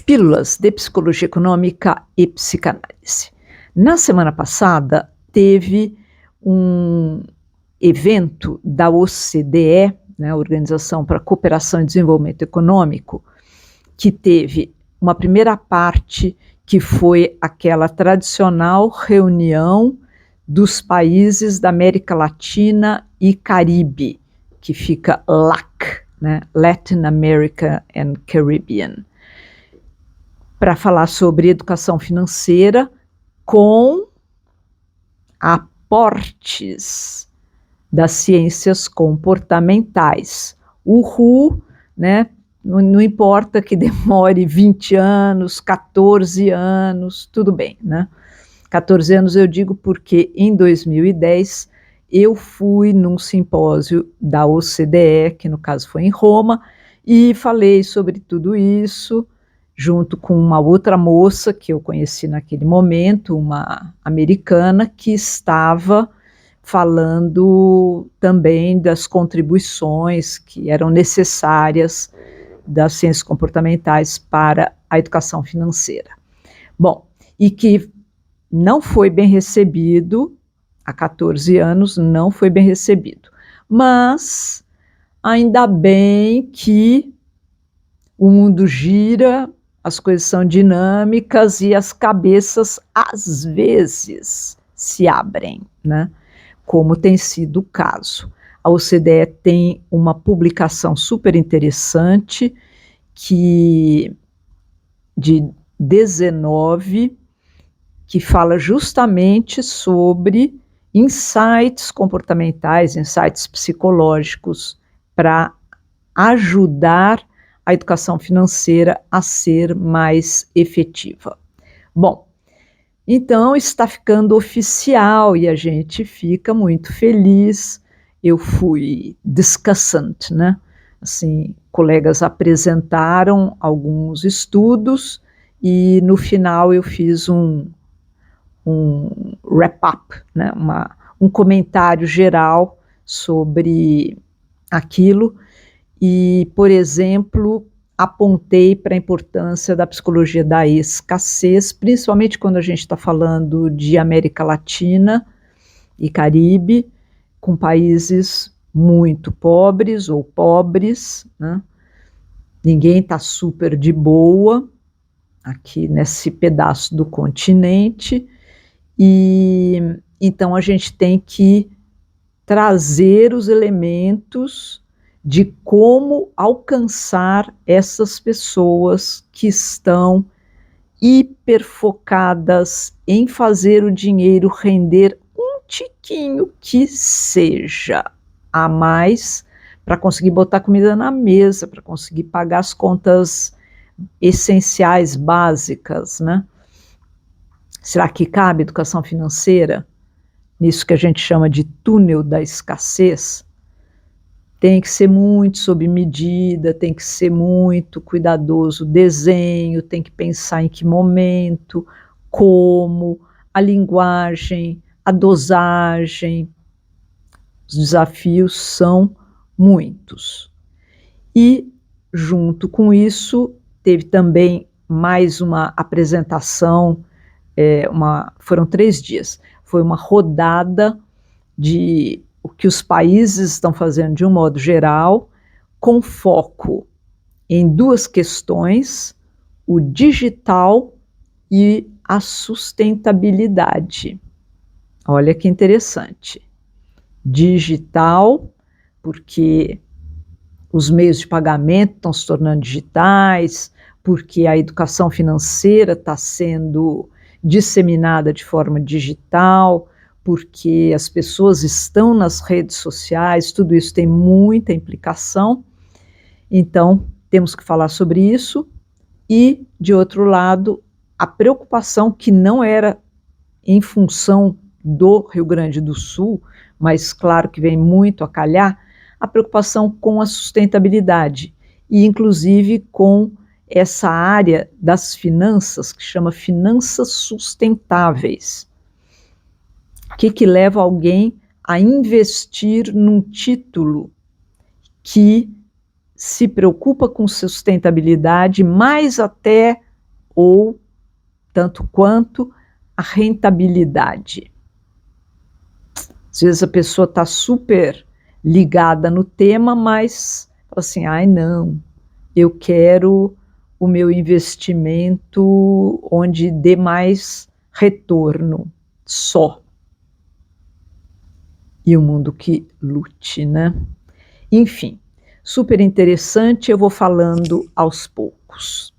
Pílulas de Psicologia Econômica e Psicanálise. Na semana passada, teve um evento da OCDE, né, Organização para a Cooperação e Desenvolvimento Econômico, que teve uma primeira parte que foi aquela tradicional reunião dos países da América Latina e Caribe, que fica LAC, né, Latin America and Caribbean, para falar sobre educação financeira com aportes das ciências comportamentais. Uhul, né? Não importa que demore 20 anos, 14 anos, tudo bem, né? 14 anos eu digo porque em 2010 eu fui num simpósio da OCDE, que no caso foi em Roma, e falei sobre tudo isso, junto com uma outra moça que eu conheci naquele momento, uma americana, que estava falando também das contribuições que eram necessárias das ciências comportamentais para a educação financeira. Bom, e que não foi bem recebido, há 14 anos não foi bem recebido, mas ainda bem que o mundo gira, as coisas são dinâmicas e as cabeças, às vezes, se abrem, né? Como tem sido o caso. A OCDE tem uma publicação super interessante de 19, que fala justamente sobre insights comportamentais, insights psicológicos para ajudar a educação financeira a ser mais efetiva. Bom, então está ficando oficial e a gente fica muito feliz. Eu fui discussant, né? Assim, colegas apresentaram alguns estudos e no final eu fiz um wrap-up, né? Um comentário geral sobre aquilo. E, por exemplo, apontei para a importância da psicologia da escassez, principalmente quando a gente está falando de América Latina e Caribe, com países muito pobres ou pobres, né? Ninguém está super de boa aqui nesse pedaço do continente, e então a gente tem que trazer os elementos de como alcançar essas pessoas que estão hiperfocadas em fazer o dinheiro render um tiquinho que seja a mais para conseguir botar comida na mesa, para conseguir pagar as contas essenciais, básicas, né? Será que cabe educação financeira nisso que a gente chama de túnel da escassez? Tem que ser muito sob medida, tem que ser muito cuidadoso o desenho, tem que pensar em que momento, como, a linguagem, a dosagem. Os desafios são muitos. E, junto com isso, teve também mais uma apresentação, foram 3 dias, foi uma rodada de o que os países estão fazendo de um modo geral, com foco em 2 questões, o digital e a sustentabilidade. Olha que interessante. Digital, porque os meios de pagamento estão se tornando digitais, porque a educação financeira está sendo disseminada de forma digital, porque as pessoas estão nas redes sociais, tudo isso tem muita implicação. Então, temos que falar sobre isso. E, de outro lado, a preocupação que não era em função do Rio Grande do Sul, mas claro que vem muito a calhar, a preocupação com a sustentabilidade e, inclusive, com essa área das finanças, que chama finanças sustentáveis. O que leva alguém a investir num título que se preocupa com sustentabilidade mais até ou tanto quanto a rentabilidade. Às vezes a pessoa está super ligada no tema, mas fala assim, ai não, eu quero o meu investimento onde dê mais retorno, só. E o mundo que lute, né? Enfim, super interessante, eu vou falando aos poucos.